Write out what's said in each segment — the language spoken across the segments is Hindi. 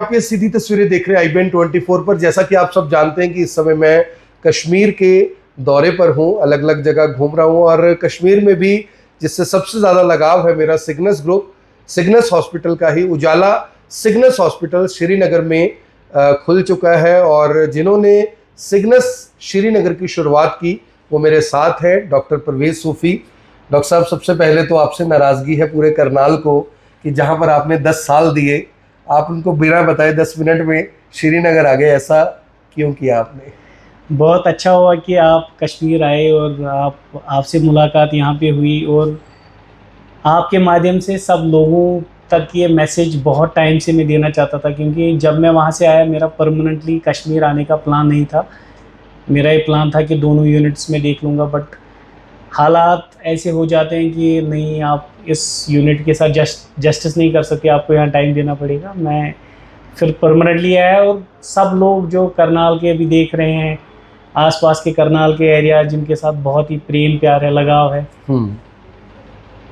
आप ये सीधी तस्वीरें देख रहे हैं IBN24 पर। जैसा कि आप सब जानते हैं कि इस समय मैं कश्मीर के दौरे पर हूँ, अलग अलग जगह घूम रहा हूँ, और कश्मीर में भी जिससे सबसे ज़्यादा लगाव है मेरा सिग्नस ग्रुप, सिग्नस हॉस्पिटल का ही। उजाला सिग्नस हॉस्पिटल श्रीनगर में खुल चुका है, और जिन्होंने सिग्नस श्रीनगर की शुरुआत की वो मेरे साथ हैं डॉक्टर परवेज सूफी। डॉक्टर साहब, सबसे पहले तो आपसे नाराज़गी है पूरे करनाल को कि जहाँ पर आपने 10 साल दिए, आप उनको बिना बताए 10 मिनट में श्रीनगर आ गए। ऐसा क्यों किया आपने? बहुत अच्छा हुआ कि आप कश्मीर आए और आपसे मुलाकात यहाँ पे हुई, और आपके माध्यम से सब लोगों तक ये मैसेज बहुत टाइम से मैं देना चाहता था, क्योंकि जब मैं वहाँ से आया मेरा परमानेंटली कश्मीर आने का प्लान नहीं था। मेरा ये प्लान था कि दोनों यूनिट्स में देख लूँगा, बट हालात ऐसे हो जाते हैं कि नहीं, आप इस यूनिट के साथ जस्टिस नहीं कर सकते, आपको यहाँ टाइम देना पड़ेगा। मैं फिर परमानेंटली आया, और सब लोग जो करनाल के अभी देख रहे हैं, आसपास के करनाल के एरिया जिनके साथ बहुत ही प्रेम प्यार है, लगाव है,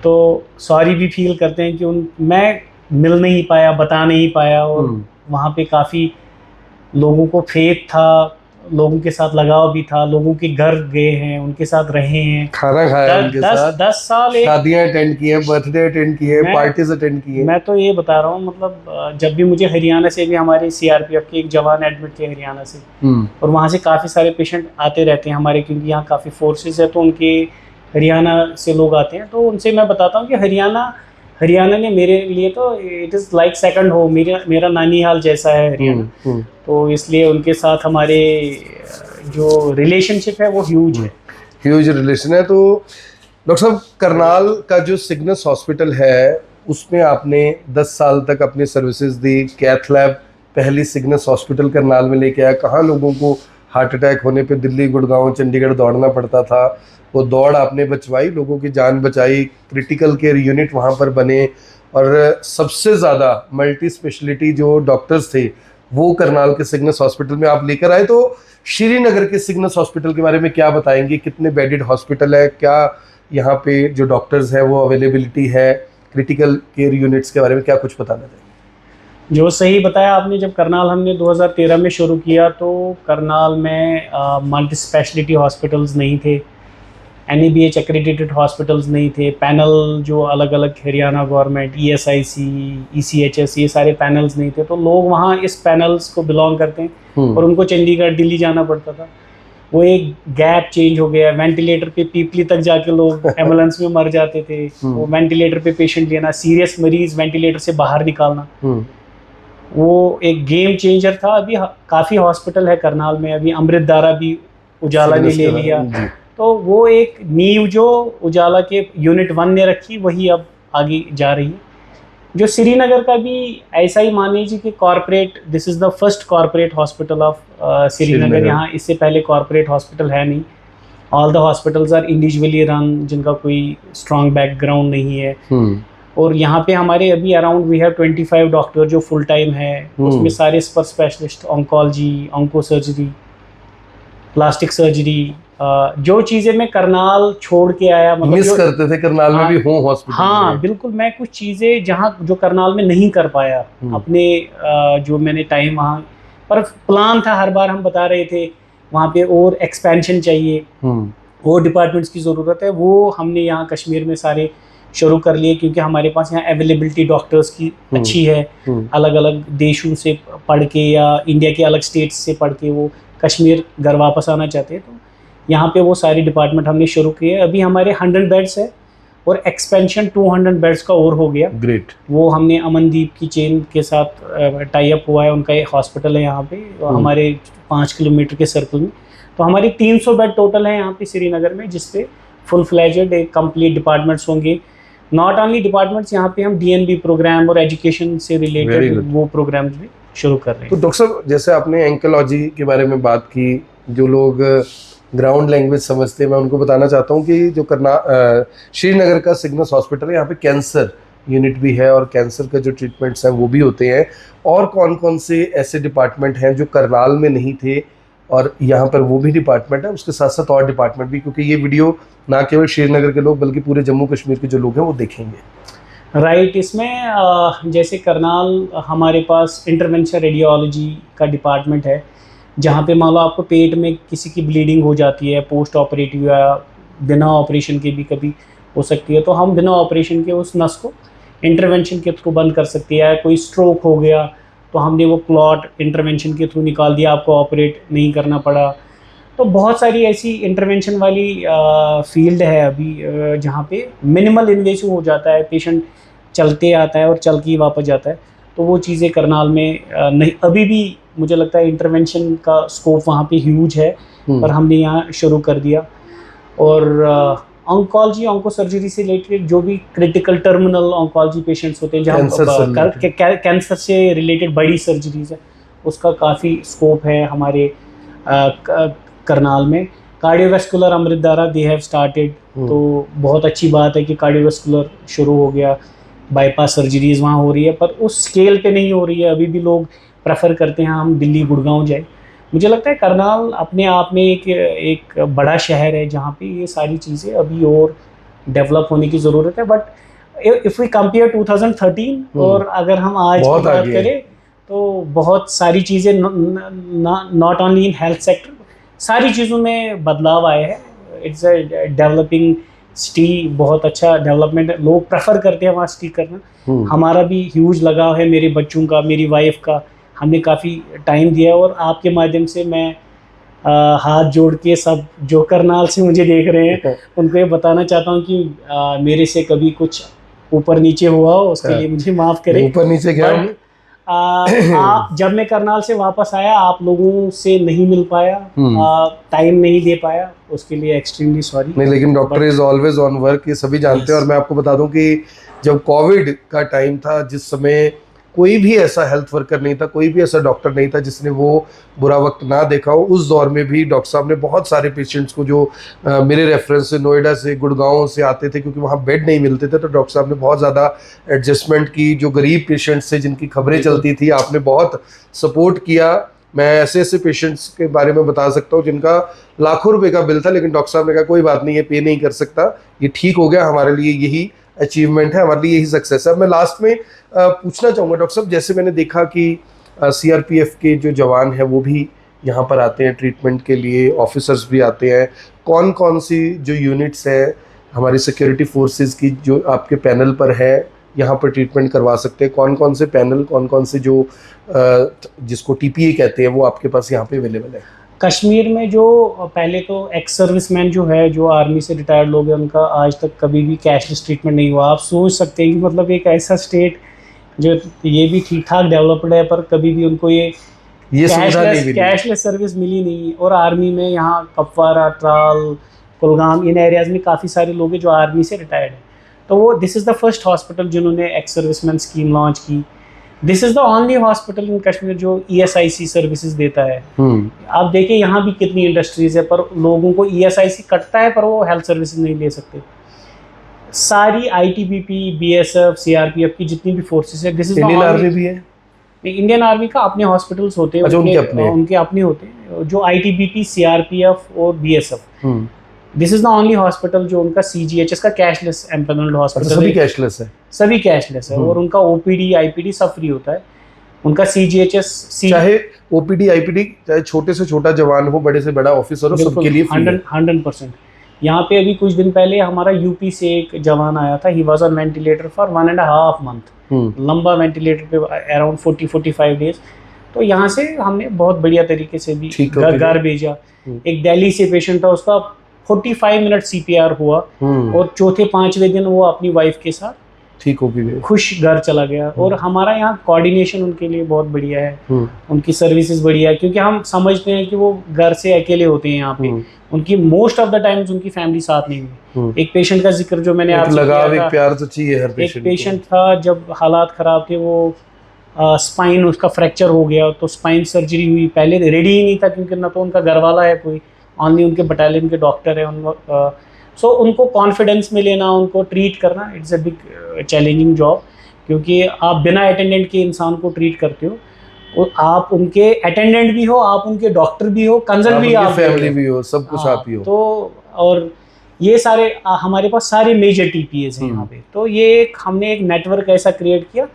तो सॉरी भी फील करते हैं कि मैं मिल नहीं पाया, बता नहीं पाया, और वहाँ पे काफ़ी लोगों को फेथ था, लोगों के साथ लगाव भी था, लोगों के घर गए हैं, उनके साथ रहे हैं, खाना खाया उनके साथ, 10 साल शादियां अटेंड की हैं, बर्थडे अटेंड किए, पार्टीज अटेंड की हैं। मैं तो ये बता रहा हूँ, मतलब जब भी मुझे हरियाणा से भी हमारे CRPF के एक जवान एडमिट थे हरियाणा से, और वहाँ से काफ़ी सारे पेशेंट आते रहते हैं हमारे, क्योंकि यहाँ काफ़ी फोर्सेस है, तो उनके हरियाणा से लोग आते हैं। तो उनसे मैं बताता हूँ कि हरियाणा ने मेरे लिए तो it is like second home, मेरा नानी हाल जैसा है हरियाणा। तो इसलिए उनके साथ हमारे जो रिलेशनशिप है वो ह्यूज रिलेशन है। तो डॉक्टर साहब, करनाल का जो सिग्नस हॉस्पिटल है उसमें आपने 10 साल तक अपनी सर्विसेज दी। कैथ लैब पहली सिग्नस हॉस्पिटल करनाल में लेके आया। कहाँ लोगों को हार्ट अटैक होने पे दिल्ली, गुड़गांव, चंडीगढ़ दौड़ना पड़ता था, वो दौड़ आपने बचवाई, लोगों की जान बचाई, क्रिटिकल केयर यूनिट वहाँ पर बने, और सबसे ज़्यादा मल्टी स्पेशलिटी जो डॉक्टर्स थे वो करनाल के सिग्नस हॉस्पिटल में आप लेकर आए। तो श्रीनगर के सिग्नस हॉस्पिटल के बारे में क्या बताएंगे? कितने बेडेड हॉस्पिटल है, क्या यहाँ पे जो डॉक्टर्स हैं वो अवेलेबिलिटी है, क्रिटिकल केयर यूनिट्स के बारे में क्या कुछ बताना चाहिए? जो सही बताया आपने, जब करनाल हमने 2013 में शुरू किया तो करनाल में मल्टी स्पेशलिटी हॉस्पिटल्स नहीं थे, NABH एक्रेडिटेड हॉस्पिटल्स नहीं थे, पैनल जो अलग अलग हरियाणा गवर्नमेंट, ESIC, ECHS, ये सारे पैनल्स नहीं थे, तो लोग वहाँ इस पैनल्स को बिलोंग करते हैं और उनको चंडीगढ़, दिल्ली जाना पड़ता था। वो एक गैप चेंज हो गया। वेंटिलेटर पे पीपली तक जाके लोग एम्बुलेंस में मर जाते थे, वो वेंटिलेटर पे पेशेंट लेना, सीरियस मरीज वेंटिलेटर से बाहर निकालना, वो एक गेम चेंजर था। अभी काफ़ी हॉस्पिटल है करनाल में, अभी अमृतधारा भी उजाला ने ले लिया, तो वो एक नींव जो उजाला के यूनिट 1 ने रखी वही अब आगे जा रही है। जो श्रीनगर का भी ऐसा ही मान लीजिए कि corporate, this is the first corporate hospital of Srinagar. यहाँ इससे पहले कॉर्पोरेट हॉस्पिटल है नहीं, all the hospitals are individually run, जिनका कोई स्ट्रॉन्ग बैकग्राउंड नहीं है। और यहाँ पे हमारे अभी अराउंड वी हैव 25 डॉक्टर जो फुल टाइम है, उसमें सारे super specialist, oncology, onco surgery, plastic surgery, जो चीज़ें मैं करनाल छोड़ के आया, मतलब मिस करते थे करनाल में भी हो हॉस्पिटल। हाँ बिल्कुल, मैं कुछ चीज़ें जहाँ जो करनाल में नहीं कर पाया अपने जो मैंने टाइम वहाँ पर प्लान था, हर बार हम बता रहे थे वहाँ पे और एक्सपेंशन चाहिए, और डिपार्टमेंट्स की ज़रूरत है, वो हमने यहाँ कश्मीर में सारे शुरू कर लिए, क्योंकि हमारे पास यहाँ अवेलेबिलिटी डॉक्टर्स की अच्छी है। अलग अलग देशों से पढ़ के या इंडिया के अलग स्टेट्स से पढ़ के वो कश्मीर घर वापस आना चाहते हैं, तो यहाँ पे वो सारी डिपार्टमेंट हमने शुरू किए। अभी हमारे 100 बेड्स है और एक्सपेंशन 200 बेड्स का और हो गया। ग्रेट। वो हमने अमनदीप की चेन के साथ टाई अप हुआ है, उनका एक हॉस्पिटल है यहाँ पे हमारे 5 किलोमीटर के सर्कल में। तो हमारी 300 बेड टोटल है यहाँ पे श्रीनगर में, जिसपे फुल फ्लैजेड एक कंप्लीट डिपार्टमेंट्स होंगे। नॉट ओनली डिपार्टमेंट्स, यहाँ पे हम DNB प्रोग्राम और एजुकेशन से रिलेटेड वो प्रोग्राम्स भी शुरू कर रहे हैं। तो डॉक्टर साहब, जैसे आपने एंकोलॉजी के बारे में बात की, जो लोग ग्राउंड लैंग्वेज समझते हैं, मैं उनको बताना चाहता हूँ कि जो श्रीनगर का सिग्नस हॉस्पिटल है, यहाँ पे कैंसर यूनिट भी है और कैंसर का जो ट्रीटमेंट्स हैं वो भी होते हैं। और कौन कौन से ऐसे डिपार्टमेंट हैं जो करनाल में नहीं थे और यहाँ पर वो भी डिपार्टमेंट है, उसके साथ साथ और डिपार्टमेंट भी, क्योंकि ये वीडियो ना केवल श्रीनगर के लोग बल्कि पूरे जम्मू कश्मीर के जो लोग हैं वो देखेंगे। राइट, इसमें जैसे करनाल हमारे पास इंटरवेंशन रेडियोलॉजी का डिपार्टमेंट है, जहाँ पे मान लो आपको पेट में किसी की ब्लीडिंग हो जाती है पोस्ट ऑपरेटिव या बिना ऑपरेशन के भी कभी हो सकती है, तो हम बिना ऑपरेशन के उस नस को इंटरवेंशन के थ्रू बंद कर सकते हैं। कोई स्ट्रोक हो गया तो हमने वो क्लॉट इंटरवेंशन के थ्रू निकाल दिया, आपको ऑपरेट नहीं करना पड़ा। तो बहुत सारी ऐसी इंटरवेंशन वाली फील्ड है अभी जहाँ पे मिनिमल इन्वेसिव हो जाता है, पेशेंट चलते आता है और चल के ही वापस जाता है। तो वो चीज़ें करनाल में नहीं, अभी भी मुझे लगता है इंटरवेंशन का स्कोप वहाँ पे ह्यूज है, पर हमने यहाँ शुरू कर दिया। और ऑन्कोलॉजी ऑन्को सर्जरी से रिलेटेड जो भी क्रिटिकल टर्मिनल ऑन्कोलॉजी पेशेंट्स होते हैं, जहाँ कैंसर से रिलेटेड बड़ी सर्जरीज है, उसका काफ़ी स्कोप है हमारे करनाल में। Cardiovascular Amritdhara they have started, तो बहुत अच्छी बात है कि कार्डियोवैस्कुलर शुरू हो गया, बाईपास सर्जरीज वहाँ हो रही है, पर उस स्केल पे नहीं हो रही है। अभी भी लोग प्रेफर करते हैं हम दिल्ली गुड़गांव जाए। मुझे लगता है करनाल अपने आप में एक बड़ा शहर है जहाँ पे ये सारी चीज़ें अभी और डेवलप होने की ज़रूरत है। बट इफ़ वी कंपेयर 2013 और अगर हम आज की बात करें तो बहुत सारी चीज़ें not only in health sector, सारी चीज़ों में बदलाव आए हैं। इट्स अ डेवलपिंग सिटी, बहुत अच्छा डेवलपमेंट है, लोग प्रेफर करते हैं वहाँ सिटी करना। हमारा भी ह्यूज लगाव है, मेरे बच्चों का, मेरी वाइफ का, हमने काफ़ी टाइम दिया है। और आपके माध्यम से मैं हाथ जोड़ के सब जो करनाल से मुझे देख रहे हैं उनको ये बताना चाहता हूँ कि मेरे से कभी कुछ ऊपर नीचे हुआ हो उसके लिए मुझे माफ़ करें। ऊपर नीचे क्या आप जब मैं करनाल से वापस आया आप लोगों से नहीं मिल पाया, टाइम नहीं दे पाया, उसके लिए एक्सट्रीमली सॉरी। नहीं, लेकिन doctor is always on work, ये सभी जानते हैं। और मैं आपको बता दूं कि जब कोविड का टाइम था, जिस समय कोई भी ऐसा हेल्थ वर्कर नहीं था, कोई भी ऐसा डॉक्टर नहीं था जिसने वो बुरा वक्त ना देखा हो, उस दौर में भी डॉक्टर साहब ने बहुत सारे पेशेंट्स को, जो मेरे रेफरेंस से नोएडा से, गुड़गांव से आते थे, क्योंकि वहाँ बेड नहीं मिलते थे, तो डॉक्टर साहब ने बहुत ज़्यादा एडजस्टमेंट की। जो गरीब पेशेंट्स थे जिनकी खबरें चलती थी, आपने बहुत सपोर्ट किया। मैं ऐसे ऐसे पेशेंट्स के बारे में बता सकता हूँ जिनका लाखों रुपए का बिल था, लेकिन डॉक्टर साहब ने कहा कोई बात नहीं, ये पे नहीं कर सकता, ये ठीक हो गया। हमारे लिए यही अचीवमेंट है, हमारे लिए यही सक्सेस है। मैं लास्ट में पूछना चाहूँगा डॉक्टर साहब, जैसे मैंने देखा कि सीआरपीएफ के जो जवान हैं वो भी यहाँ पर आते हैं ट्रीटमेंट के लिए, ऑफिसर्स भी आते हैं, कौन कौन सी जो यूनिट्स हैं हमारी सिक्योरिटी फोर्सेस की जो आपके पैनल पर है यहाँ पर ट्रीटमेंट करवा सकते हैं, कौन कौन से पैनल, कौन कौन से जो जिसको टीपीए कहते हैं, वो आपके पास यहाँ पे अवेलेबल है? कश्मीर में जो पहले तो एक्स सर्विसमैन जो है, जो आर्मी से रिटायर्ड लोग हैं, उनका आज तक कभी भी कैशलेस ट्रीटमेंट नहीं हुआ। आप सोच सकते हैं कि मतलब एक ऐसा स्टेट जो ये भी ठीक ठाक डेवलप्ड है, पर कभी भी उनको ये कैशलेस सर्विस मिली नहीं। और आर्मी में यहाँ कपवारा, ट्राल, कुलगाम, इन एरियाज़ में काफ़ी सारे लोग हैं जो आर्मी से रिटायर्ड हैं। तो वो this is the first hospital जिन्होंने एक्स सर्विसमैन स्कीम लॉन्च की। This is the only hospital in Kashmir जो ESIC सर्विसेज देता है। आप देखिए यहाँ भी कितनी इंडस्ट्रीज़ है, पर लोगों को ESIC कटता है, पर वो हेल्थ सर्विसेज नहीं ले सकते। सारी ITBP, BSF, CRPF की जितनी भी फोर्सेस है, दिस इज इंडियन आर्मी भी है। इंडियन आर्मी का अपने हॉस्पिटल्स होते हैं, उनके अपने होते हैं, जो ITBP, CRPF और BSF। This is the only hospital जो उनका CGHS का कैशलेस एम्पैनल्ड हॉस्पिटल है। सभी कैशलेस है, सभी कैशलेस है। और उनका OPD, IPD सब फ्री होता है। उनका CGHS, चाहे OPD, IPD, चाहे छोटे से छोटा जवान हो, बड़े से बड़ा ऑफिसर हो, सबके लिए 100%। यहाँ पे अभी कुछ दिन पहले हमारा यूपी से एक जवान आया था, he was on ventilator for 1.5 month, लंबा वेंटिलेटर पे, अराउंड 40-45 डेज। तो यहाँ से हमने बहुत बढ़िया तरीके से भी घर भेजा। एक दिल्ली से पेशेंट था, उसका 45 मिनट CPR हुआ और चौथे 5वें दिन वो अपनी वाइफ के साथ ठीक हो गया, खुश घर चला गया। और हमारा यहाँ कोऑर्डिनेशन उनके लिए बहुत बढ़िया है, उनकी सर्विसेज बढ़िया है, क्योंकि हम समझते हैं कि वो घर से अकेले होते हैं यहाँ पे, उनकी मोस्ट ऑफ द टाइम्स उनकी फैमिली साथ नहीं हुई। एक पेशेंट का जिक्र जो मैंने आपसे लगाव, एक प्यार तो चाहिए हर पेशेंट। एक पेशेंट था, जब हालात खराब थे, वो स्पाइन उसका फ्रैक्चर हो गया, तो स्पाइन सर्जरी हुई। पहले रेडी ही नहीं था, क्योंकि ना तो उनका घर वाला है कोई, ऑनली उनके बटालियन के डॉक्टर है। सो उनको कॉन्फिडेंस में लेना, उनको ट्रीट करना, it's a big challenging job, क्योंकि आप बिना अटेंडेंट के इंसान को ट्रीट करते हो, और आप उनके अटेंडेंट भी हो, आप उनके डॉक्टर भी हो, कंसर्न भी, आप फैमिली भी हो, सब कुछ आप ही हो। तो और ये सारे हमारे पास सारे मेजर टीपीएस हैं यहाँ पे। तो ये हमने एक नेटवर्क ऐसा क्रिएट किया।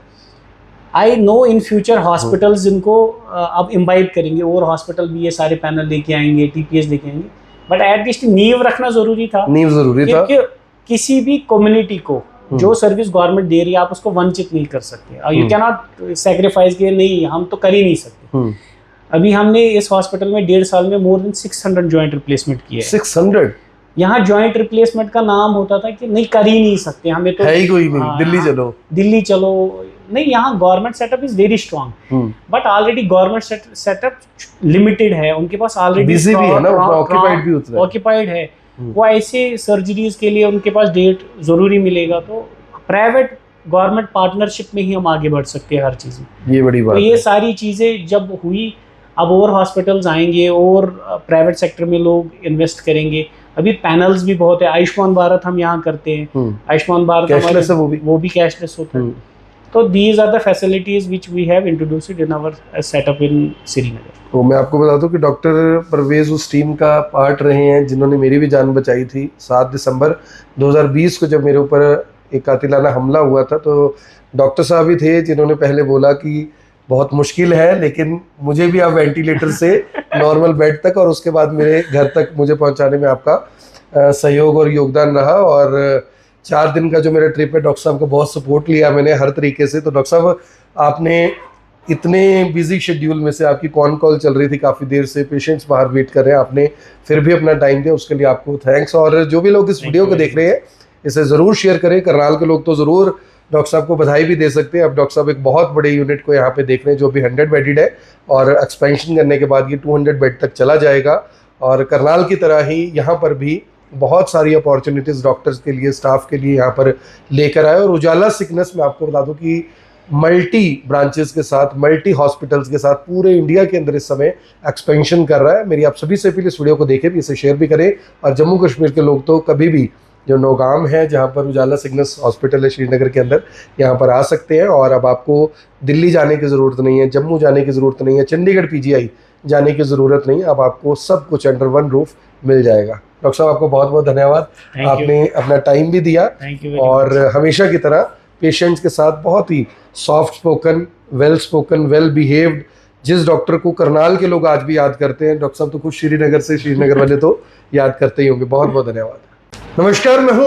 I know in future hospitals इनको अब इम्बाइब करेंगे और हॉस्पिटल भी ये सारे पैनल लेके आएंगे, टीपीएस लेके आएंगे, बट एटलीस्ट नींव रखना जरूरी था। नींव जरूरी था क्योंकि किसी भी कम्युनिटी को जो सर्विस गवर्नमेंट दे रही है आप उसको वंचित नहीं कर सकते। यू कैन नॉट सेक्रीफाइस के नहीं, हम तो कर ही नहीं सकते। अभी हमने इस हॉस्पिटल में 1.5 साल में मोर देन 600 जॉइंट रिप्लेसमेंट किए। 600? यहाँ जॉइंट रिप्लेसमेंट का नाम होता था कि नहीं कर ही नहीं सकते, हमें तो है ही कोई नहीं, दिल्ली चलो नहीं। यहाँ government setup is very strong, but already government setup limited है, उनके पास ऑलरेडी बिजी भी है ना, ऑक्यूपाइड भी उतना ऑक्यूपाइड है। वो ऐसे सर्जरीज के लिए उनके पास डेट जरूरी मिलेगा। तो प्राइवेट गवर्नमेंट पार्टनरशिप में ही हम आगे बढ़ सकते हैं हर चीज़ में। ये बड़ी बात तो ये है। सारी चीज़ें जब हुई, अब और हॉस्पिटल्स आएंगे और प्राइवेट सेक्टर में लोग इन्वेस्ट करेंगे। अभी पैनल्स भी बहुत है। आयुष्मान भारत हम यहाँ करते हैं, आयुष्मान भारत कैशलेस है, वो भी कैशलेस होता है। तो these are the facilities which we have introduced in our setup in Srinagar. तो मैं आपको बता दूं कि डॉक्टर परवेज उस टीम का पार्ट रहे हैं जिन्होंने मेरी भी जान बचाई थी। 7 दिसंबर 2020 को जब मेरे ऊपर एक कातिलाना हमला हुआ था, तो डॉक्टर साहब ही थे जिन्होंने पहले बोला कि बहुत मुश्किल है, लेकिन मुझे भी आप वेंटिलेटर से नॉर्मल बेड तक और उसके बाद मेरे घर तक मुझे पहुंचाने में आपका सहयोग और योगदान रहा। और 4 दिन का जो मेरा ट्रिप है, डॉक्टर साहब का बहुत सपोर्ट लिया मैंने हर तरीके से। तो डॉक्टर साहब, आपने इतने बिजी शेड्यूल में से आपकी कॉल चल रही थी काफ़ी देर से, पेशेंट्स बाहर वेट कर रहे हैं, आपने फिर भी अपना टाइम दिया, उसके लिए आपको थैंक्स। और जो भी लोग इस वीडियो को देख रहे हैं, इसे ज़रूर शेयर करें। करनाल के लोग तो ज़रूर डॉक्टर साहब को बधाई भी दे सकते हैं। अब डॉक्टर साहब एक बहुत बड़े यूनिट को यहाँ पे देख रहे हैं जो अभी 100 बेडेड है, और एक्सपेंशन करने के बाद ये 200 बेड तक चला जाएगा। और करनाल की तरह ही यहाँ पर भी बहुत सारी अपॉर्चुनिटीज़ डॉक्टर्स के लिए, स्टाफ के लिए यहाँ पर लेकर आए। और उजाला सिकनेस में आपको बता दूँ कि मल्टी ब्रांचेस के साथ, मल्टी हॉस्पिटल्स के साथ पूरे इंडिया के अंदर इस समय एक्सपेंशन कर रहा है। मेरी आप सभी से अपील, इस वीडियो को देखें भी, इसे शेयर भी करें। और जम्मू कश्मीर के लोग तो कभी भी जो नौगाम है, जहाँ पर उजाला सिग्नस हॉस्पिटल है श्रीनगर के अंदर, यहाँ पर आ सकते हैं। और अब आपको दिल्ली जाने की ज़रूरत नहीं है, जम्मू जाने की ज़रूरत नहीं है, चंडीगढ़ PGI जाने की ज़रूरत नहीं है। अब आपको सब कुछ अंडर वन रूफ मिल जाएगा। डॉक्टर साहब, आपको बहुत बहुत धन्यवाद, आपने अपना टाइम भी दिया और हमेशा की तरह पेशेंट्स के साथ बहुत ही soft spoken, well spoken, well behaved, जिस डॉक्टर को करनाल के लोग आज भी याद करते हैं, डॉक्टर साहब तो खुद श्रीनगर से, श्रीनगर वाले तो याद करते ही होंगे। बहुत बहुत धन्यवाद। नमस्कार, मैं हूँ